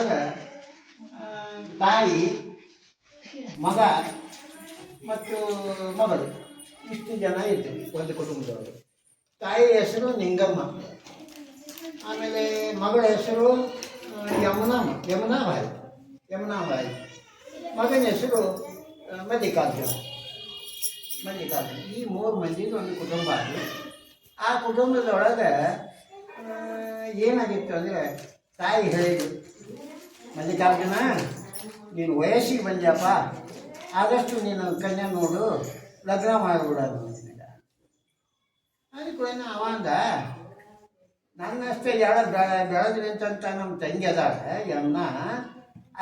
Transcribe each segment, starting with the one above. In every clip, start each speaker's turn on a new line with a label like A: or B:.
A: ಒಳಗೆ ತಾಯಿ, ಮಗ ಮತ್ತು ಮಗಳು ಇಷ್ಟು ಜನ ಇರ್ತೀವಿ ಒಂದು ಕುಟುಂಬದವರು. ತಾಯಿ ಹೆಸರು ನಿಂಗಮ್ಮ, ಆಮೇಲೆ ಮಗಳ ಹೆಸರು ಯಮುನಾಬಾಯಿ. ಮಗನ ಹೆಸರು ಮಲ್ಲಿಕಾರ್ಜುನ. ಈ 3 ಮಂದಿದು ಒಂದು ಕುಟುಂಬ ಅದು. ಆ ಕುಟುಂಬದೊಳಗೆ ಏನಾಗಿತ್ತು ಅಂದರೆ, ತಾಯಿ ಹೇಳಿದ್ರು, ಮಲ್ಲಿಕಾರ್ಜುನ ನೀನು ವಯಸ್ಸಿಗೆ ಬಂದ್ಯಪ್ಪ, ಆದಷ್ಟು ನೀನು ಕನ್ಯಾ ನೋಡು, ಲಗ್ನ ಮಾಡಿಬಿಡೋದು ಅಂತಿದ್ದ. ಅದಕ್ಕೆ ಅವ ಅಂದ, ನನ್ನಷ್ಟೇ ಬೆಳೆದ್ರಿ ಅಂತ ನಮ್ಮ ತಂಗಿ ಅದಾಳೆ ಯಮ್ನ,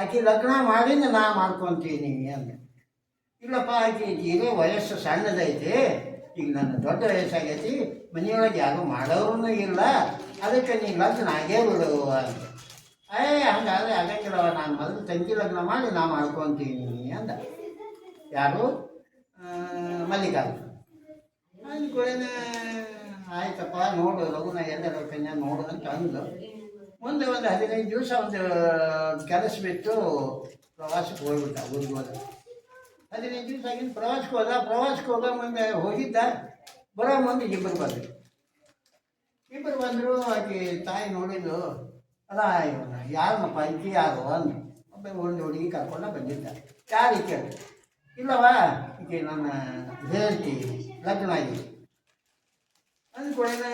A: ಆಕೆ ಲಗ್ನ ಮಾಡಿಂದ ನಾ ಮಾಡ್ಕೊತೀನಿ ಅಂದೆ. ಇಲ್ಲಪ್ಪ, ಆಕೆ ಇದೇ ವಯಸ್ಸು ಸಣ್ಣದೈತಿ, ಈಗ ನನ್ನ ದೊಡ್ಡ ವಯಸ್ಸಾಗೈತಿ, ಮನೆಯೊಳಗೆ ಯಾರು ಮಾಡೋರು ಇಲ್ಲ, ಅದಕ್ಕೆ ನೀನು ಲಗ್ನ ಆಗೇ ಬಿಡು ಅಂತ. ಹಂಗಾದ್ರೆ ಆಗಂಗಿಲ್ಲವ, ನಾನು ಮೊದಲು ತಂಗಿ ಲಗ್ನ ಮಾಡಿ ನಾ ಮಾಡ್ಕೊತೀನಿ ಅಂದ. ಯಾರು? ಮಲ್ಲಿಕಾರ್ಜುನ. ಅಂದ್ಕೊಳ್ಳೇನೆ ಆಯ್ತಪ್ಪ, ನೋಡು ಲಗುನ ಎಲ್ಲರ ಕನ್ಯಾ ನೋಡು ಅಂತ ಅಂದು ಒಂದು 15 ದಿವಸ ಒಂದು ಕೆಲಸ ಬಿಟ್ಟು ಪ್ರವಾಸಕ್ಕೆ ಹೋಗ್ಬಿಟ್ಟ. ಊರಿಗೆ ಹೋದ 15 ದಿವಸ ಆಗಿನ ಪ್ರವಾಸಕ್ಕೆ ಹೋಗೋ ಮುಂದೆ ಹೋಗಿದ್ದ. ಬರೋ ಮುಂದೆ ಇಬ್ಬರು ಬಂದರು. ಆಕೆ ತಾಯಿ ನೋಡಿದ್ದು, ಅಲ್ಲ ಇವನು ಯಾರನ್ನಪ್ಪ ಈಕೆ ಯಾರು ಅಂದು. ಒಂದು ಹುಡುಗಿ ಕರ್ಕೊಂಡು ಬಂದಿದ್ದ. ಯಾರು ಈಕೆ? ಇಲ್ಲವಾ, ಈಕೆ ನನ್ನ ಹೇಳ್ತಿ, ಲಗ್ನ ಆಗಿದೆ ಅಂದ್ಕೊಳ್ಳೇನೆ.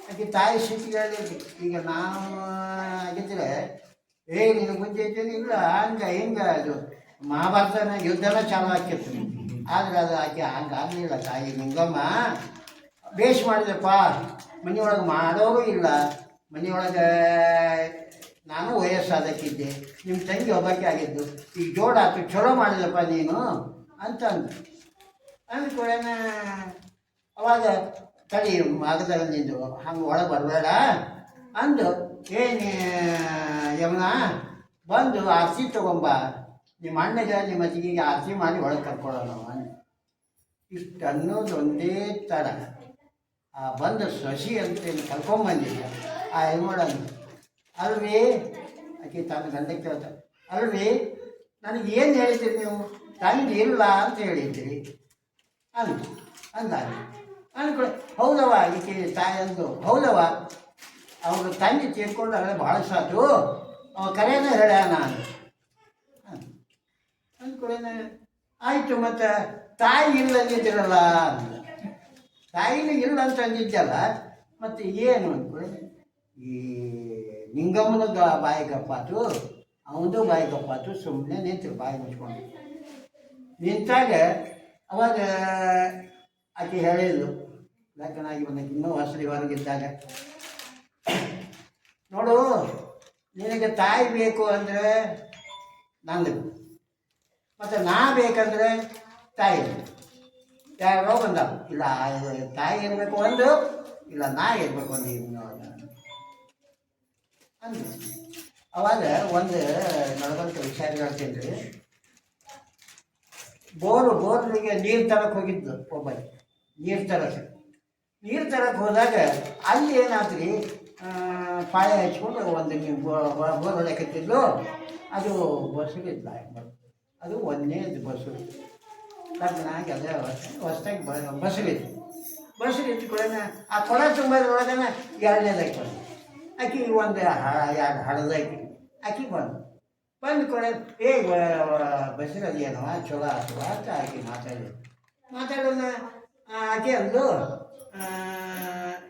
A: ಆಕೆ ತಾಯಿ ಸಿಟ್ಟಿಗೆ ಈಗ ನಾವು ಆಗಿದ್ರೆ ನಿನಗೆ ಮುಂಚೆ ಇದ್ದೇನೆ, ಇಲ್ಲ ಹಿಂಗೆ ಅದು ಮಹಾಭಾರತನ ಯುದ್ಧನ ಚಾಲು ಆಕಿತ್ತು. ಆದರೆ ಅದು ಆಕೆ ಹಂಗಾಗಲಿಲ್ಲ. ತಾಯಿ ನಿಂಗಮ್ಮ ಬೇಷ್ ಮಾಡಿದೆಪ್ಪ, ಮನೆಯೊಳಗೆ ಮಾಡೋರು ಇಲ್ಲ, ಮನೆಯೊಳಗೆ ನಾನು ವಯಸ್ಸಾದಕ್ಕಿದ್ದೆ, ನಿಮ್ಮ ತಂಗಿ ಒಬ್ಬಕ್ಕೆ ಆಗಿದ್ದು, ಈಗ ಜೋಡಾತು, ಚಲೋ ಮಾಡಿದಪ್ಪ ನೀನು ಅಂತಂದು. ಅಂದ್ಕೊಳ್ಳೇನ ಅವಾಗ ತಡಿ ಆಗದಾಗ ನಿಂದು ಹಂಗೆ ಒಳಗೆ ಬರಬೇಡ ಅಂದು, ಯಮುನಾ ಬಂದು ಆರತಿ ತಗೊಂಬ, ನಿಮ್ಮ ಅಣ್ಣಗೆ ನಿಮ್ಮ ಅಜ್ಜಿಗೆ ಆರತಿ ಮಾಡಿ ಒಳಗೆ ಕರ್ಕೊಳ್ಳೋಣ ಅಂದು. ಇಷ್ಟು ಅನ್ನೋದು ಒಂದೇ ತಡ. ಬಂದು ಶಶಿ ಅಂತೇಳಿ ಕರ್ಕೊಂಬಂದಿದ್ದ. ಹೆಣ್ಮಳನ್ನು ಅಲ್ವಿ, ಆಕೆ ತನ್ನ ಗಂಡಕ್ಕೆ ಕೇಳ್ತಾರೆ, ಅಲ್ವಿ ನನಗೇನು ಹೇಳಿದ್ದೀರಿ ನೀವು? ತಂಗಿ ಇಲ್ಲ ಅಂತ ಹೇಳಿದ್ದೀರಿ ಅಂದಾಗ ಅಂದ್ಕೊಳ್ಳಿ. ಹೌದವ, ಈಕೆ ತಾಯಿ ಅಂದು, ಹೌದವ ಅವ್ರ ತಂಗಿ ತೀರ್ಕೊಂಡಾಗ ಭಾಳ ಸಾತು, ಕರೆಯೇ ಹೇಳ್ಯಾನ ಅಂದ್ಕೊಳ್ಳೇನ. ಆಯಿತು, ಮತ್ತು ತಾಯಿ ಇಲ್ಲ ಅಂದಿದ್ದೀರಲ್ಲ ಅಂದ. ತಾಯಿನೂ ಇಲ್ಲ ಅಂತ ಅಂದಿದ್ದಲ್ಲ, ಮತ್ತು ಏನು ಅಂದ್ಕೊಳ್ಳಿ. ಈ ನಿಂಗಮ್ಮನ ಬಾಯಿ ಗಪ್ಪಾತು, ಅವನದು ಬಾಯಿ ಗಪ್ಪಾತು, ಸುಮ್ಮನೆ ನಿಂತರು ಬಾಯಿ ಮುಚ್ಕೊಂಡು. ನಿಂತಾಗ ಅವಾಗ ಆಕೆ ಹೇಳಿದ್ಲು, ಲಗ್ನಾಗಿ ಬಂದಕ್ಕೆ ಇನ್ನೂ ಹೊಸಲಿ ಹೊರಗಿದ್ದಾಗ, ನೋಡು ನಿನಗೆ ತಾಯಿ ಬೇಕು ಅಂದರೆ ನಂದು, ಮತ್ತು ನಾ ಬೇಕಂದ್ರೆ ತಾಯಿ. ಯಾರೋ ಬಂದ, ಇಲ್ಲ ತಾಯಿ ಇರಬೇಕು ಒಂದು, ಇಲ್ಲ ನಾ ಇರಬೇಕು ಒಂದು ಅಂದು. ಅವಾಗ ಒಂದು ನಡ್ಬಂತ ವಿಚಾರ ಹೇಳ್ತೀನಿ ರೀ. ಬೋರ್ನಿಗೆ ನೀರು ತರಕ್ಕೆ ಹೋಗಿದ್ದು ಒಬ್ಬ, ನೀರು ತರಕ್ಕೆ ಹೋದಾಗ ಅಲ್ಲಿ ಏನಾದ್ರಿ ಪಾಯ ಹಚ್ಕೊಂಡು ಒಂದು ಬೋರ್ ಹೊಡಕತ್ತಿದ್ಲು. ಅದು ಬಸ್ಸುಗಿದ್ದ, ಅದು ಒಂದೇ ಬಸ್ಸು ಲಗ್ನಾಗಿ ಅದೇ ಹೊಸ್ದಾಗಿ ಬಸ್ಸಿಗೆ ಕೂಡ ಆ ಕೊಳ ತುಂಬೋದ್ರೊಳಗನ 2ನೇದಾಗಿ ಬಂದು ಆಕೆ ಒಂದು 2 ಹಳದಾಕಿ ಆಕೆ ಬಂದು ಕೊಡ ಬಸ್ಸಿರೋದು ಏನವ ಚಲೋ ಆತವ ಅಂತ ಆಕೆ ಮಾತಾಡೋಣ. ಆಕೆ ಅಂದು,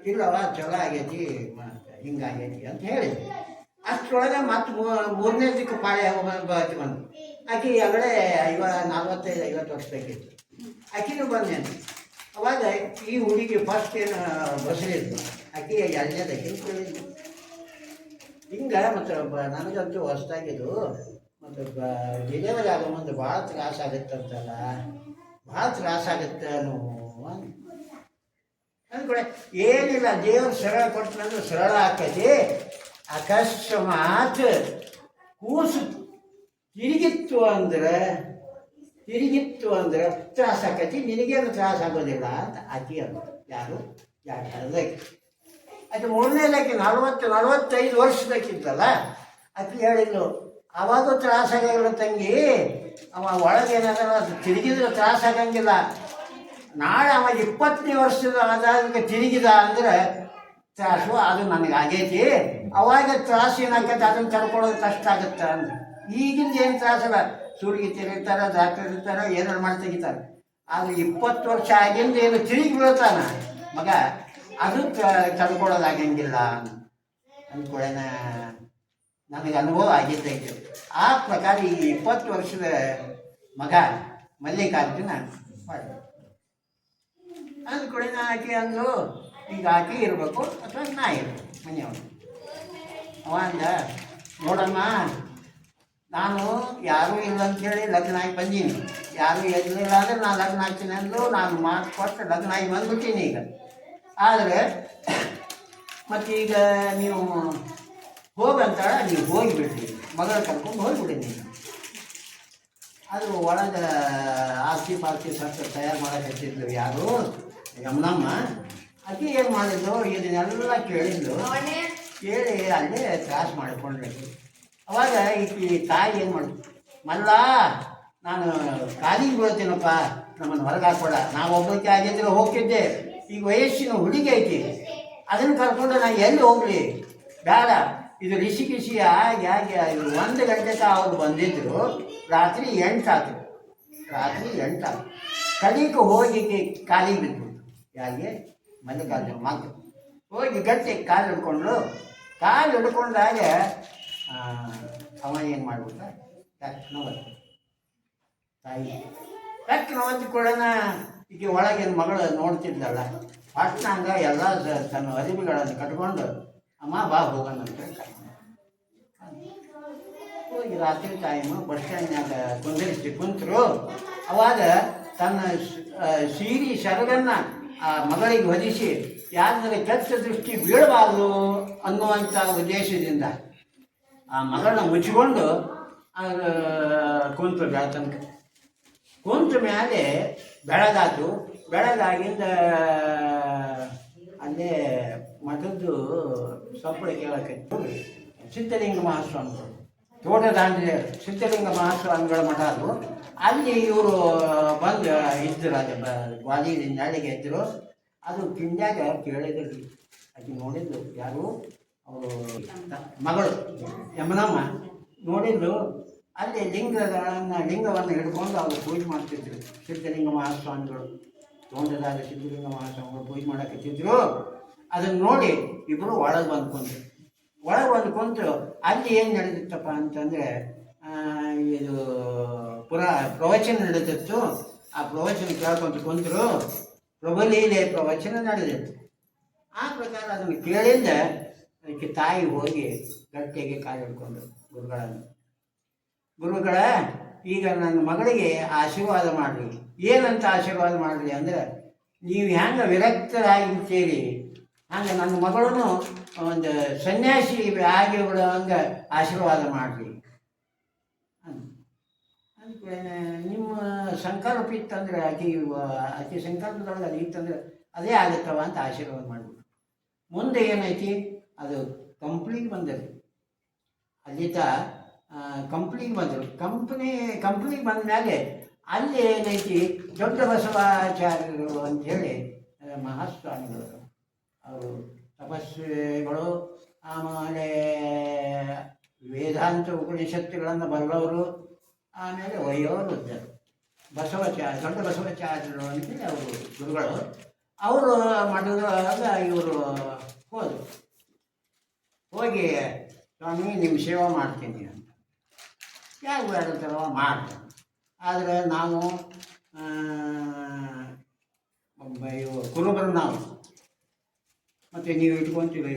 A: ಇಲ್ಲವ ಚಲೋ ಆಗೈತಿ, ಹಿಂಗಾಗೈತಿ ಅಂತ ಹೇಳಿದ್ವಿ. ಅಷ್ಟರೊಳಗೆ ಮತ್ತೆ 3ನೇ ದಿಕ್ಕು ಪಾಳೆ ಬಂದು ಆಕೆ ಆಗಲೇ 45-50 ವರ್ಷದಾಗಿತ್ತು. ಆಕೆನೂ ಬಂದೇನು. ಅವಾಗ ಈ ಹುಡುಗಿ ಫಸ್ಟ್ ಏನು ಬಸರಿದ್ದು, ಆಕೆ 2ನೇದಾಗಿ ಕೇಳಿದ್ಲು. ಹಿಂಗೆ ಮತ್ತು ನನಗಂತೂ ಹೊಸ್ದಾಗಿದ್ದು, ಮತ್ತು ಡೆಲಿವರಿ ಆಗೋ ಮುಂದೆ ಭಾಳ ತ್ರಾಸಾಗುತ್ತಂತಲ್ಲ, ಭಾಳ ತ್ರಾಸಾಗುತ್ತೆ ಅಂದ್ಕೊಡೆ. ಏನಿಲ್ಲ, ದೇವ್ರು ಸರಳ ಕೊಟ್ಟನಂದ್ರೆ ಸರಳ ಆಕತಿ. ಅಕಸ್ಮಾತ್ ಕೂಸು ತಿರುಗಿತ್ತು ಅಂದ್ರೆ ತ್ರಾಸ ಆಕತಿ, ನಿನಗೇನು ತ್ರಾಸ ಆಗೋದಿಲ್ಲ ಅಂತ ಆಕೆ ಅಂದ್ರು. ಯಾರು? 2 ಹಳದಾಕಿ. ಅದು 3ನೇದಾಕಿ 45 ವರ್ಷದಾಕಿತ್ತಲ್ಲ, ಆಕೆ ಹೇಳಿದ್ಲು, ಅವಾಗೂ ತ್ರಾಸಾಗಿಲ್ಲ ತಂಗಿ, ಅವ ಒಳಗೇನಾದ್ರೆ ಅದು ತಿರುಗಿದ್ರೆ ತ್ರಾಸಾಗಂಗಿಲ್ಲ. ನಾಳೆ ಅವ 20ನೇ ವರ್ಷದ ಆದಾಗ ತಿರುಗಿದ ಅಂದರೆ ತ್ರಾಸು, ಅದು ನನಗೆ ಆಗೈತಿ. ಅವಾಗ ತ್ರಾಸು ಏನಾಗತ್ತೆ, ಅದನ್ನು ತಡ್ಕೊಳ್ಳೋದು ಕಷ್ಟ ಆಗುತ್ತೆ ಅಂದ್ರೆ. ಈಗಿಂದ ಏನು ತ್ರಾಸಲ್ಲ, ಸುಳಿಗೆ ತಿರುಗ್ತಾರೆ, ಡಾಕ್ಟರ್ ಇರ್ತಾರೆ, ಏನಾರು ಮಾಡಿ ತೆಗಿತಾರೆ. ಆದರೆ 20 ವರ್ಷ ಆಗಿಂದ ಏನು ತಿರುಗಿ ಬೀಳ್ತಾನ ಮಗ, ಅದು ತಡ್ಕೊಳ್ಳೋದಾಗಂಗಿಲ್ಲ ಅಂದ್ಕೊಳ್ಳೇನ. ನನಗೆ ಅನುಭವ ಆಗಿದ್ದೈತೆ. ಆ ಪ್ರಕಾರ ಈ 20 ವರ್ಷದ ಮಗ ಮಲ್ಲಿಕಾರ್ಜುನ ಮಾಡಿ ಅಂದ್ಕೊಳ್ಳೇನ. ಆಕೆ ಅಂದು ಈಗ ಆಕೆ ಇರಬೇಕು ಅಥವಾ ನಾ ಇರಬೇಕು ಮನೆಯವರು. ಅವ ಅಂದ, ನೋಡಮ್ಮ, ನಾನು ಯಾರೂ ಇಲ್ಲ ಅಂಥೇಳಿ ಲಗ್ನ ಆಗಿ ಬಂದೀನಿ. ಯಾರೂ ಎಲ್ಲಿಲ್ಲ ಅಂದರೆ ನಾನು ಲಗ್ನ ಆಗ್ತೀನಿ ಅಂದು ನಾನು ಮಾತು ಕೊಟ್ಟು ಲಗ್ನ ಆಗಿ ಬಂದ್ಬಿಟ್ಟೀನಿ ಈಗ. ಆದರೆ ಮತ್ತೀಗ ನೀವು ಹೋಗಂತಾಳ, ನೀವು ಹೋಗಿಬಿಡ್ರಿ, ಮಗಳ ಕರ್ಕೊಂಡು ಹೋಗಿಬಿಡಿ ನೀವು. ಅದು ಒಳಗೆ ಆಸ್ತಿ ಪಾಸ್ತಿ ಸತ್ತು ತಯಾರು ಮಾಡೋಕೆ ಹಚ್ಚಿದ್ಲು ಯಾರು, ಯಮನಮ್ಮ. ಅಕ್ಕಿ ಏನು ಮಾಡಿದ್ಲು, ಇದನ್ನೆಲ್ಲ ಕೇಳಿದ್ಲು. ಕೇಳಿ ಅಲ್ಲೇ ತ್ರಾಸು ಮಾಡಿಕೊಂಡ್ರೆ. ಅವಾಗ ಈ ತಾಯಿ ಏನು ಮಾಡಿದ್ಲು, ಮಲ್ಲ ನಾನು ಕಾಲಿಗೆ ಬೀಳ್ತೀನಪ್ಪ, ನಮ್ಮನ್ನು ಹೊರಗೆ ಹಾಕ್ಬೇಡ. ನಾವು ಒಬ್ಬಕ್ಕೆ ಆಗಿದ್ರೆ ಹೋಗ್ತಿದ್ದೆ, ಈಗ ವಯಸ್ಸಿನ ಹುಡುಗಿ ಐತಿ, ಅದನ್ನು ಕರ್ಕೊಂಡು ನಾನು ಎಲ್ಲಿ ಹೋಗಲಿ, ಬೇಡ. ಇದು ರಿಷಿ ಆಗಿ 1 ಗಂಟೆಗೆ ಅವ್ರು ಬಂದಿದ್ದರು. ರಾತ್ರಿ 8 ಆಯ್ತು. ಕಡಿಗೆ ಹೋಗಿ ಕಾಲಿಗೆ ಬಿದ್ದು ಯಾರಿಗೆ ಮಲ್ಲಿಕಾರ್ಜುನ ಮಾತು ಹೋಗಿ ಗಟ್ಟಿ ಕಾಲು ಹಿಡ್ಕೊಂಡಾಗ ಅವ ಏನು ಮಾಡ್ಬಿಟ್ಟ, ಟಕ್ನ ಒತ್ತು ತಾಯಿ ಟಕ್ನ ಒತ್ತಿಕೊಳ್ಳೋಣ. ಈಗ ಒಳಗಿನ ಮಗಳು ನೋಡ್ತಿದ್ಲಲ್ಲ, ಫಸ್ಟ್ ಹಂಗೆ ಎಲ್ಲ ತನ್ನ ಅರಿವುಗಳನ್ನು ಕಟ್ಕೊಂಡು ಅಮ್ಮ ಬಾ ಹೋಗೋಣ ಅಂತ ಹೋಗಿ ರಾತ್ರಿ ಟೈಮು ಬಸ್ ಸ್ಟ್ಯಾಂಡ್ನಾಗ ಕುಂತರು. ಅವಾಗ ತನ್ನ ಸೀರೆ ಸೆರಗನ್ನು ಆ ಮಗಳಿಗೆ ಹೊದಿಸಿ ಯಾರ ಕೆಟ್ಟ ದೃಷ್ಟಿ ಬೀಳಬಾರ್ದು ಅನ್ನುವಂಥ ಉದ್ದೇಶದಿಂದ ಆ ಮಗಳನ್ನ ಮುಚ್ಚಿಕೊಂಡು ಕುಂತು ತನಕ ಕುಂತ ಮೇಲೆ ಬೆಳಗಾತು. ಬೆಳಗಾಗಿಂದ ಅಲ್ಲೇ ಮಠದ್ದು ಸಪ್ಪಳ ಕೇಳಕ್ಕೆ ಸಿದ್ಧಲಿಂಗ ಮಹಾಸ್ವಾಮಿಗಳು, ತೋಟದಾಂಡ್ರೆ ಸಿದ್ಧಲಿಂಗ ಮಹಾಸ್ವಾಮಿಗಳ ಮಠ ಅದು. ಅಲ್ಲಿ ಇವರು ಬಂದು ಇದ್ದರು, ಅದೇ ಗ್ವಾಲಿ ನಾಳೆಗೆ ಇದ್ದರು. ಅದು ಕಿಂಡ್ಯಾಗ ಕೇಳಿದ್ರು, ಆಕೆ ನೋಡಿದ್ಲು ಯಾರು, ಅವರು ಮಗಳು ಯಮನಮ್ಮ ನೋಡಿದ್ಲು. ಅಲ್ಲಿ ಲಿಂಗವನ್ನು ಹಿಡ್ಕೊಂಡು ಅವರು ಪೂಜೆ ಮಾಡ್ತಿದ್ರು. ಸಿದ್ಧಲಿಂಗ ಮಹಾಸ್ವಾಮಿಗಳು, ತೋಂಟದಾದ ಸಿದ್ಧಲಿಂಗ ಮಹಾಸ್ವಾಮಿಗಳು ಪೂಜೆ ಮಾಡಕತ್ತಿದ್ರು. ಅದನ್ನು ನೋಡಿ ಇಬ್ಬರು ಒಳಗೆ ಬಂದು ಕುಂತು ಅಲ್ಲಿ ಏನು ನಡೆದಿತ್ತಪ್ಪ ಅಂತಂದರೆ, ಇದು ಪ್ರವಚನ ನಡೆದಿತ್ತು. ಆ ಪ್ರವಚನ ಕೇಳ್ಕೊಂತ ಕುಂತರು. ಪ್ರಭುಲೀಲೆ ಪ್ರವಚನ ನಡೆದಿತ್ತು. ಆ ಪ್ರಕಾರ ಅದನ್ನು ಕೇಳಿಂದ ಅದಕ್ಕೆ ತಾಯಿ ಹೋಗಿ ಗಟ್ಟಿಗೆ ಕಾಲು ಹಿಡ್ಕೊಂಡು ಗುರುಗಳ ಈಗ ನನ್ನ ಮಗಳಿಗೆ ಆಶೀರ್ವಾದ ಮಾಡಿರಿ. ಏನಂತ ಆಶೀರ್ವಾದ ಮಾಡಿರಿ ಅಂದರೆ, ನೀವು ಹೆಂಗೆ ವಿರಕ್ತರಾಗಿರ್ತೀರಿ ಹಂಗೆ ನನ್ನ ಮಗಳನ್ನು ಒಂದು ಸನ್ಯಾಸಿ ಆಗಿ ಬಿಡೋಂಗೆ ಆಶೀರ್ವಾದ ಮಾಡಿರಿ. ನಿಮ್ಮ ಸಂಕಲ್ಪ ಇತ್ತಂದ್ರೆ ಆಕೆ ಸಂಕಲ್ಪದೊಳಗೆ ಅದು ಇತ್ತಂದ್ರೆ ಅದೇ ಆಗುತ್ತವ ಅಂತ ಆಶೀರ್ವಾದ ಮಾಡಿಬಿಟ್ಟು ಮುಂದೆ ಏನೈತಿ ಅದು ಕಂಪ್ನಿಗೆ ಬಂದರು. ಅಲ್ಲಿದ್ದ ಕಂಪ್ನಿಗೆ ಬಂದರು. ಕಂಪ್ನಿಗೆ ಬಂದ ಮೇಲೆ ಅಲ್ಲಿ ಏನೈತಿ ದೊಡ್ಡ ಬಸವಾಚಾರ್ಯರು ಅಂಥೇಳಿ ಮಹಾಸ್ವಾಮಿಗಳು, ಅವರು ತಪಸ್ವಿಗಳು, ಆಮೇಲೆ ವೇದಾಂತ ಉಪನಿಷತ್ತುಗಳನ್ನು ಬಲ್ಲವರು, ಆಮೇಲೆ ವಯೋರು ಇದ್ದರು. ದೊಡ್ಡ ಬಸವಾಚಾರ್ಯರು ಅಂತೇಳಿ ಅವರು ಗುರುಗಳು. ಅವರು ಮಾಡಿದಾಗ ಇವರು ಹೋಗಿ ಸ್ವಾಮಿ ನಿಮ್ಮ ಸೇವೆ ಮಾಡ್ತೀನಿ ಅಂತ. ಯಾರು ಬೇಡಂತಾರವ ಮಾಡ್ತಾರೆ. ಆದರೆ ನಾವು ಕುರುಬರು ನಾವು, ಮತ್ತು ನೀವು ಇಟ್ಕೊಂತೀವಿ,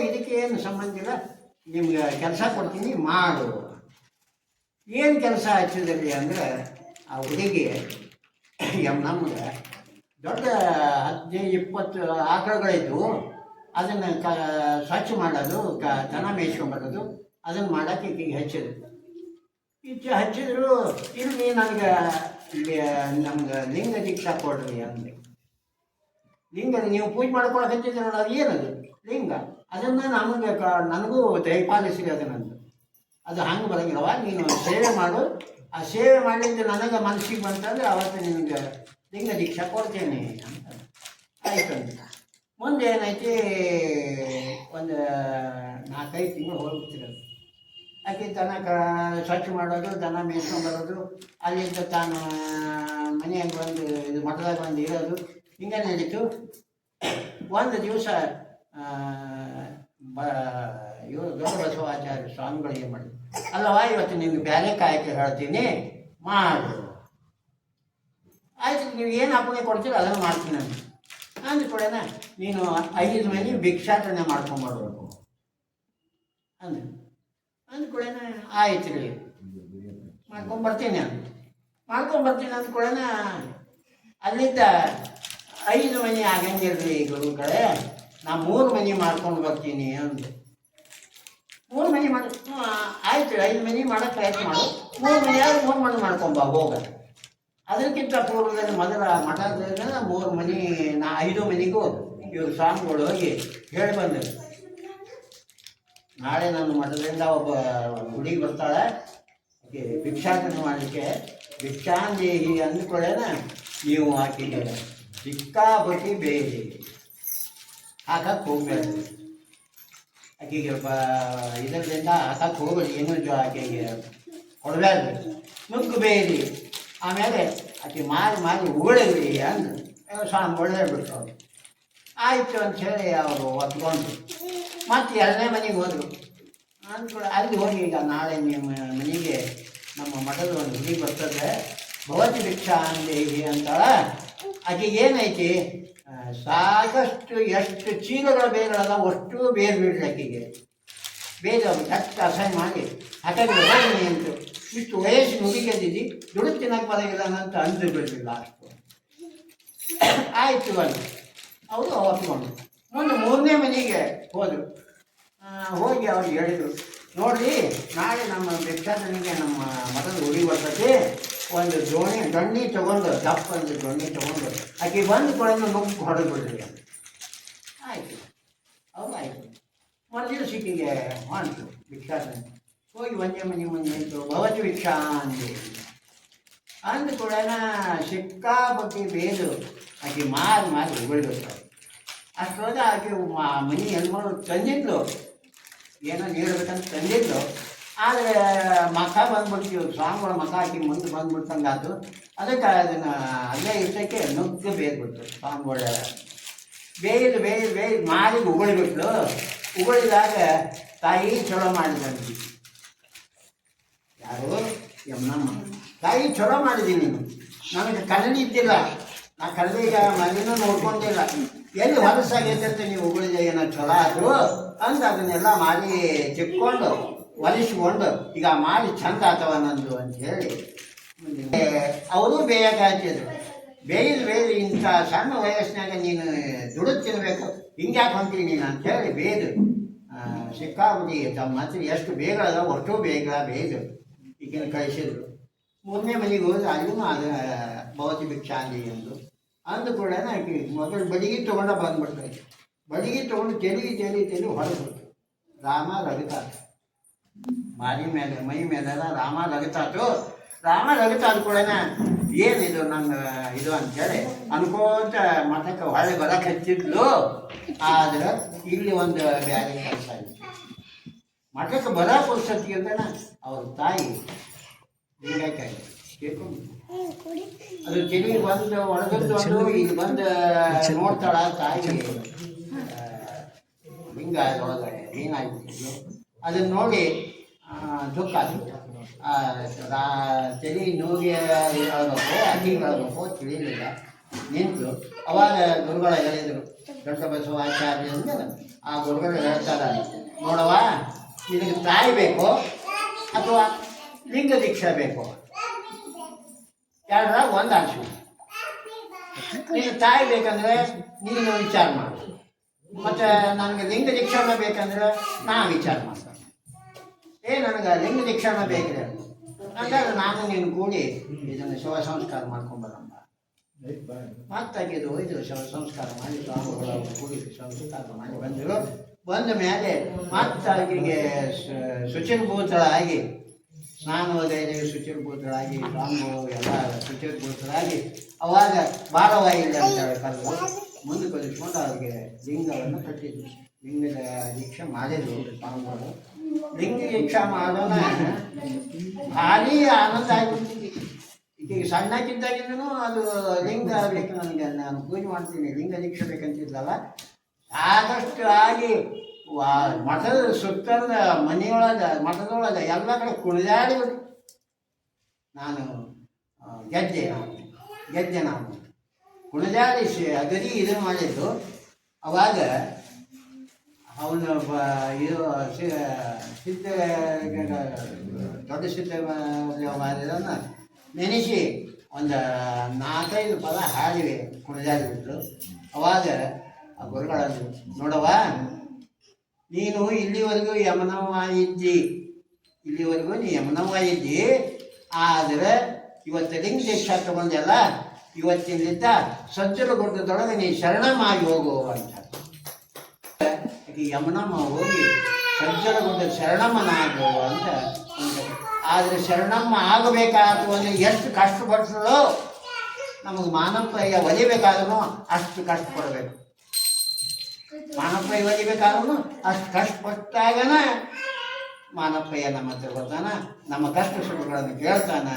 A: ಇದಕ್ಕೆ ಏನು ಸಂಬಂಧ ಇಲ್ಲ, ನಿಮ್ಗೆ ಕೆಲಸ ಕೊಡ್ತೀನಿ ಮಾಡು. ಏನು ಕೆಲಸ ಹಚ್ಚಿದ್ರಿ ಅಂದರೆ, ಆ ಹುಡುಗಿ ನಮ್ಗೆ ದೊಡ್ಡ 15-20 ಆಕಳುಗಳಿದ್ವು. ಅದನ್ನು ಸ್ವಚ್ಛ ಮಾಡೋದು, ದನ ಮೇಯ್ಸ್ಕೊಂಬರೋದು, ಅದನ್ನು ಮಾಡೋಕ್ಕೆ ಈಕೆಗೆ ಹಚ್ಚಿದ್ರು. ಇಲ್ಲಿ ನಮ್ಗೆ ಲಿಂಗ ದೀಕ್ಷಾ ಕೊಡ್ರಿ ಅಂದೆ. ಲಿಂಗ ನೀವು ಪೂಜೆ ಮಾಡ್ಕೊಳಕ್ಕೆ ಹಚ್ಚಿದ್ರಲ್ಲ, ಅದು ಏನದು ಲಿಂಗ, ಅದನ್ನು ನನಗೂ ದಯಪಾಲಿಸಿ ಅದನ್ನಂದು ಅದು ಹಂಗೆ ಬರಂಗಿಲ್ಲವ, ನೀನು ಸೇವೆ ಮಾಡು. ಆ ಸೇವೆ ಮಾಡಿದ್ದು ನನಗೆ ಮನಸ್ಸಿಗೆ ಬಂತಂದ್ರೆ ಅವತ್ತು ನಿನಗೆ ಲಿಂಗ ದೀಕ್ಷಾ ಕೊಡ್ತೇನೆ ಅಂತ ಆಯ್ತು ಅಂತ. ಮುಂದೆ ಏನೈತಿ, ಒಂದು 4-5 ತಿಂಗಳು ಹೋಗ್ಬಿಡ್ತಿರೋದು. ಆಕೆ ದನ ಸ್ವಚ್ಛ ಮಾಡೋದು, ದನ ಮೇಯ್ಸ್ಕೊಂಡ್ಬರೋದು, ಅಲ್ಲಿಂದ ತಾನು ಮನೆಯಾಗ ಬಂದು ಇದು ಮಠದಾಗ ಬಂದು ಇರೋದು, ಹಿಂಗೆ ನಡೀತು. ಒಂದು ದಿವಸ ಇವರು ದೊಡ್ಡ ಬಸವಾಚಾರ್ಯ ಸ್ವಾಮಿಗಳು ಏನು ಮಾಡಿದ್ರು, ಅಲ್ಲವಾ ಇವತ್ತು ನಿಮ್ಗೆ ಬೇರೆ ಕಾಯಕ್ಕೆ ಹೇಳ್ತೀನಿ ಮಾಡು, ಆಯ್ತು ನೀವು ಏನು ಅಪ್ಪಣೆ ಕೊಡ್ತೀರೋ ಅದನ್ನು ಮಾಡ್ತೀನಿ ನಾನು ಅಂದ್ಕೊಡೇನ, ನೀನು 5 ಮನೆ ಭಿಕ್ಷಾಟನೆ ಮಾಡ್ಕೊಂಬರ್ಬೇಕು ಅಂದ್ಕೊಡೇನ. ಆಯ್ತು ರೀ ಮಾಡ್ಕೊಂಬರ್ತೀನಿ ಅಂದ್ಕೊಡೇನ. ಅಲ್ಲಿದ್ದ 5 ಮನೆ ಆಗಂಗಿಲ್ರಿ ಗುರು ಕಡೆ, ನಾ 3 ಮನೆ ಮಾಡ್ಕೊಂಡು ಬರ್ತೀನಿ ಅಂದು. 3 ಮನೆ ಮಾಡಿ ಆಯ್ತು, 5 ಮನೆ ಮಾಡೋಕ್ಕೆ ಪ್ರಯತ್ನ ಮಾಡು, 3 ಮನೆ 3 ಮನೆ ಮಾಡ್ಕೊಂಬ ಹೋಗ. ಅದಕ್ಕಿಂತ ಪೂರ್ವದಲ್ಲಿ ಮೊದಲ ಮಠದಿಂದ 3 ಮನೆ 5 ಮನೆಗೂ ಇವರು ಸ್ವಾಮಿಗಳು ಹೋಗಿ ಹೇಳಿ ಬಂದರು, ನಾಳೆ ನನ್ನ ಮಠದಿಂದ ಒಬ್ಬ ಹುಡುಗಿ ಬರ್ತಾಳೆ, ಆಕೆ ಭಿಕ್ಷಾಟನೆ ಮಾಡಲಿಕ್ಕೆ, ಭಿಕ್ಷಾಂದೇಹಿ ಅಂದ್ಕೊಳ್ಳೇನ ನೀವು ಆಕೆಗೆ ಸಿಕ್ಕಾಪಟ್ಟಿ ಬೇರೆ ಹಾಕಕ್ಕೆ ಹೋಗ್ಬೇಡಿ, ಆಕೆಗೆ ಇದರಿಂದ ಹಾಕಕ್ಕೆ ಹೋಗ್ಬೇಡಿ, ಏನು ಆಕೆಗೆ ಕೊಡಬೇಡ್ರಿ, ನುಗ್ಗು ಬೇರಿ, ಆಮೇಲೆ ಆಕೆ ಮಾರಿ ಉಗುಳಿದ್ರಿ ಅಂದ್ರೆ ಸ್ವಾಮಿ ಒಳ್ಳೆಯಬಿಟ್ರು ಅವರು. ಆಯಿತು ಅಂಥೇಳಿ ಅವರು ಒತ್ಕೊಂಡು ಮತ್ತೆ 2ನೇ ಮನೆಗೆ ಹೋದರು. ಅಂದ್ಕೊಂಡು ಅಲ್ಲಿ ಹೋಗಿ, ಈಗ ನಾಳೆ ನಿಮ್ಮ ಮನೆಗೆ ನಮ್ಮ ಮಠದ ಒಂದು ಹುಡುಗಿ ಬರ್ತದೆ, ಭವತಿ ಭಿಕ್ಷಾ ಅಂದೇಹಿ ಅಂತಾಳ, ಆಕೆಗೆ ಏನೈತಿ ಸಾಕಷ್ಟು ಎಷ್ಟು ಚೀಲಗಳ ಬೇರೆಗಳದ ಅಷ್ಟು ಬೇರೆ ಬಿಡ್ರಿ, ಆಕೆಗೆ ಬೇರೆ ಅವ್ರು ಚಕ್ಕ ಅಸಹ್ಯ ಮಾಡಿ ಹಾಗಾಗಿ ಹೋಗಿ ಅಂತು, ಇಷ್ಟು ವಯಸ್ಸಿನ ಹುಡುಗಿದ್ದಿದ್ದು ದುಡ್ಡು ತಿನ್ನಕ್ಕೆ ಬರೋಂಗಿಲ್ಲ ಅಂತ ಅಂದು ಬಿಡಲಿಲ್ಲ ಅಷ್ಟು. ಆಯಿತು ಅಲ್ಲಿ ಅವರು ಹೊತ್ಕೊಂಡು ಮುಂದೆ 3ನೇ ಮನೆಗೆ ಹೋದರು. ಹೋಗಿ ಅವ್ರಿಗೆ ಹೇಳಿದರು, ನೋಡಿರಿ ನಾಳೆ ನಮ್ಮ ಭಿಕ್ಷಾಟನೆಗೆ ನಮ್ಮ ಮಠದ ಹುಡುಗಿ ಬರ್ತೈತಿ, ಒಂದು ದೊಣ್ಣಿ ತೊಗೊಂಡು ದಪ್ಪ ಒಂದು ದೊಣ್ಣಿ ತೊಗೊಂಡು ಆಕೆ ಬಂದು ಕೊಡೋದು ನುಗ್ಗು ಹೊಡೆದು ಬಿಡ್ರಿ ಅಂತ. ಆಯಿತು, ಅವ್ರು ಆಯಿತು. ಮೊದಲು ಸಿಕ್ಕಿಗೆ ಹೊಂಟು ಭಿಕ್ಷಾಟನೆ ಹೋಗಿ 1ನೇ ಮನೆ ಮುಂದೆ ನಿಂತು ಭವತಿ ಭಿಕ್ಷಾ ಅಂದ ಕೂಡ ಸಿಕ್ಕಾಪಟ್ಟಿ ಬೇದು ಆಕೆ ಮಾರಿ ಉಗುಳ್ಬಿಡ್ತಾವೆ. ಅಷ್ಟೊಳಗೆ ಆಕೆ ಮನೆ ಹೆಣ್ಮಗಳು ತಂದಿದ್ಲು, ಏನೋ ನೀಡಬೇಕಂತ ತಂದಿದ್ಲು, ಆದರೆ ಮಖ ಬಂದ್ಬಿಡ್ತೀವಿ ಸ್ವಾಮಿಗಳ ಮಖ ಆಕಿ ಮುಂದೆ ಬಂದ್ಬಿಡ್ತಂಗಾತು. ಅದಕ್ಕೆ ಅದನ್ನು ಅಲ್ಲೇ ಇಷ್ಟಕ್ಕೆ ನುಗ್ಗು ಬೇಯ್ಬಿಡ್ತು. ಸ್ವಾಮಿಗಳ ಬೇಯ್ದು ಮಾರಿಗೆ ಉಗುಳಿಬಿಟ್ಲು. ಉಗುಳಿದಾಗ ತಾಯಿ ಚಲೋ ಮಾಡಿದಂತಿ, ಯಾರು ಯಮ್ಮನಮ್ಮ ತಾಯಿ ಚಲೋ ಮಾಡಿದ್ದೀನಿ ನೀನು, ನನಗೆ ಕನ್ನಡಿ ಇದ್ದಿಲ್ಲ, ನಾ ಕನ್ನಡಿಗ ಮನೆಯೂ ನೋಡ್ಕೊಂಡಿಲ್ಲ, ಎಲ್ಲಿ ಹೊಲಸಾಗೈತೆ ನೀವು ಉಗುಳಿದ ಏನೋ ಚಲೋ ಆದರು ಅಂದು ಅದನ್ನೆಲ್ಲ ಮಾಡಿ ಚಿಕ್ಕೊಂಡು ಒಲಿಸ್ಕೊಂಡು ಈಗ ಮಾಡಿ ಚಂದ ಆತವ ನಂದು ಅಂತ ಹೇಳಿ ಅವರು ಬೇಯಕ್ಕೆ ಹಾಕಿದ್ರು. ಬೇಯ್ದು ಇಂಥ ಸಣ್ಣ ವಯಸ್ಸಿನಾಗ ನೀನು ದುಡಿದು ತಿನ್ನಬೇಕು, ಹಿಂಗ್ಯಾಕೆ ಹೊಂತೀನಿ ನೀನು ಅಂಥೇಳಿ ಬೇಯ್ದು ಸಿಕ್ಕಾಬುದಿ ತಮ್ಮ ಹತ್ರ ಎಷ್ಟು ಬೇಗ ಅದಾವ ಅಷ್ಟು ಬೇಗ ಬೇಯ್ದು ಈಗಿನ ಕಳಿಸಿದ್ರು. 3ನೇ ಮನೆಗೆ ಹೋದ್ರೆ ಅಲ್ಲೂ ಅದು ಭವತಿ ಭಿಕ್ಷಾಂದಿ ಅಂದು ಕೂಡ ಆಕೆ ಮೊದಲು ಬಡಿಗೆ ತೊಗೊಂಡ ಬಂದ್ಬಿಡ್ತಾರೆ. ಬಡಿಗೆ ತೊಗೊಂಡು ತೆಲಿ ಹೊರಬಿಡ್ತು. ರಾಮ ರಗತಾತು ಮಾರಿ ಮೇಲೆ ಮೈ ಮೇಲೆಲ್ಲ ರಾಮ ರಗತಾದ ಕೂಡ ಏನಿದು ನನ್ನ ಇದು ಅಂತೇಳಿ ಅನ್ಕೋತ ಮಠಕ್ಕೆ ಹೊಳೆ ಬರಕ್ಕೆ ಹಚ್ಚಿದ್ಲು. ಆದ್ರೆ ಇಲ್ಲಿ ಒಂದು ಬೇರೆ ಕೆಲಸ ಇತ್ತು. ಮಠಕ್ಕೆ ಬರೋ ಪುಸ್ತಕಕ್ಕೆ ಅಂದ್ರೆ ಅವ್ರ ತಾಯಿ ಲಿಂಗೈಕಾಯಿ ಕೇಳ್ಕೊಂಡು ಅದು ಚೆಲ್ಲಿಗೆ ಬಂದು ಒಳಗದ್ದು ಈಗ ಬಂದು ನೋಡ್ತಾಳ ತಾಯಿ ಲಿಂಗ ಒಳಗಡೆ ಏನಾಗ್ಬಿಟ್ಟಿದ್ಲು. ಅದನ್ನು ನೋಡಿ ದುಃಖ ಆಗಿತ್ತು. ತಲೆ ನೋಗಿ ಹೇಳ್ಬೇಕು ಅಕ್ಕಿ ಹೇಳ್ಬೇಕು ತಿಳಿಲಿಲ್ಲ, ನಿಂತು ಅವಾಗ ಗುರುಗಳ ಹೇಳಿದರು, ದೊಡ್ಡ ಬಸವಾಚಾರ್ಯ ಅಂದ್ರೆ ಆ ಗುರುಗಳು ಹೇಳ್ತಾರೆ, ನೋಡವ ನಿನಗೆ ತಾಯಿ ಬೇಕು ಅಥವಾ ಲಿಂಗ ದೀಕ್ಷಾ ಬೇಕು, ಎರಡರಾಗ ಒಂದು ಆನ್ಸು. ನೀನು ತಾಯಿ ಬೇಕಂದ್ರೆ ನೀನು ವಿಚಾರ ಮಾಡು, ಮತ್ತು ನನಗೆ ಲಿಂಗ ದೀಕ್ಷಾನ ಬೇಕಂದ್ರೆ ನಾ ವಿಚಾರ ಮಾಡ್ತೀನಿ. ನನಗೆ ಲಿಂಗ ದೀಕ್ಷಾನ ಬೇಕ್ರಿ ಅಂತಂದ್ರೆ ನಾನು ನೀನು ಕೂಡಿ ಇದನ್ನು ಶಿವ ಸಂಸ್ಕಾರ ಮಾಡ್ಕೊಂಬರಮ್ಮ. ಮತ್ತಾಗಿದ್ದು ಇದು ಶಿವ ಸಂಸ್ಕಾರ ಮಾಡಿ ಸ್ವಾಮಿಗಳ ಕೂಡಿ ಸಂಸ್ಕಾರ ಮಾಡಿ ಬಂದರು. ಬಂದ ಮೇಲೆ ಮತ್ತೆ ಆಕೆಗೆ ಶುಚಿರ್ಭೂತಳಾಗಿ ಸ್ನಾನ ವಗೈರೆ ಶುಚಿರ್ಭೂತಳಾಗಿ ಸ್ವಾಮಿಗಳು ಎಲ್ಲ ಶುಚಿರ್ಭೂತಳಾಗಿ ಅವಾಗ ಭಾರವಾಯಿಲ್ಲ ಅಂತ ಕರೆದು ಮುಂದೆ ಕಲಿಸ್ಕೊಂಡು ಅವ್ರಿಗೆ ಲಿಂಗವನ್ನು ಕಟ್ಟಿದ್ವಿ. ಲಿಂಗದ ದೀಕ್ಷೆ ಮಾಡಿದ್ರು ಸ್ವಾಮಿಗಳು. ಲಿಂಗ ದೀಕ್ಷಾ ಮಾಡೋಣ ಭಾರಿ ಆನಂದ ಆಗಿಬಿಡ್ತಿದ್ವಿ. ಈಗ ಸಣ್ಣಕ್ಕಿದ್ದಾಗಿಂದನೂ ಅದು ಲಿಂಗ ಬೇಕು ನನಗೆ, ನಾನು ಪೂಜೆ ಮಾಡ್ತೀನಿ ಲಿಂಗ ದೀಕ್ಷೆ ಬೇಕಂತಿದ್ಲಲ್ಲ, ಆದಷ್ಟು ಆಗಿ ಮಠದ ಸುತ್ತಲ ಮನೆಯೊಳಗೆ ಮಠದೊಳಗೆ ಎಲ್ಲ ಕಡೆ ಕುಣಿದಾಡಿ ನಾನು ಗೆದ್ದೆ ನಾನು ಕುಣಿದಾಡಿಸಿ ಅಗದಿ ಇದು ಮಾಡಿದ್ದು. ಅವಾಗ ಅವನು ಇದು ಸಿದ್ಧ ದೊಡ್ಡ ಸಿದ್ಧ ಮಾಡಿದನ್ನು ನೆನೆಸಿ ಒಂದು 4-5 ಪದ ಹಾಡಿವೆ ಕುಣಿದಾಡಿಬಿಟ್ರು. ಅವಾಗ ಆ ಗುರುಗಳನ್ನು ನೋಡವ, ನೀನು ಇಲ್ಲಿವರೆಗೂ ಯಮನವ್ವ ಇದ್ದಿ, ನೀ ಯಮನವ್ವ ಇದ್ದಿ, ಆದರೆ ಇವತ್ತು ಲಿಂಗ ದೀಕ್ಷಾ ತಗೊಂಡೆಲ್ಲ, ಇವತ್ತಿನಿಂದ ಸಜ್ಜಲಗುಡ್ಡದೊಳಗೆ ನೀ ಶರಣಮಾಗಿ ಹೋಗು ಅಂತ. ಈ ಯಮನಮ್ಮ ಹೋಗಿ ಸಜ್ಜಲಗುಡ್ಡ ಶರಣಮ್ಮನಾಗು ಅಂತ. ಆದರೆ ಶರಣಮ್ಮ ಆಗಬೇಕಾದ್ರು ಅಂದರೆ ಎಷ್ಟು ಕಷ್ಟಪಡ್ತದೋ, ನಮಗೆ ಮಾನಪ್ಪಯ್ಯ ಒಲಿಬೇಕಾದ್ರೂ ಅಷ್ಟು ಕಷ್ಟಪಡಬೇಕು. ಮಾನಪ್ಪಯ್ಯ ಒಲಿಬೇಕಾದ್ರೂ ಅಷ್ಟು ಕಷ್ಟಪಟ್ಟಾಗನ ಮಾನಪ್ಪಯ್ಯ ನಮ್ಮ ಹತ್ರ ಬರ್ತಾನ, ನಮ್ಮ ಕಷ್ಟ ಸುಖಗಳನ್ನು ಕೇಳ್ತಾನ.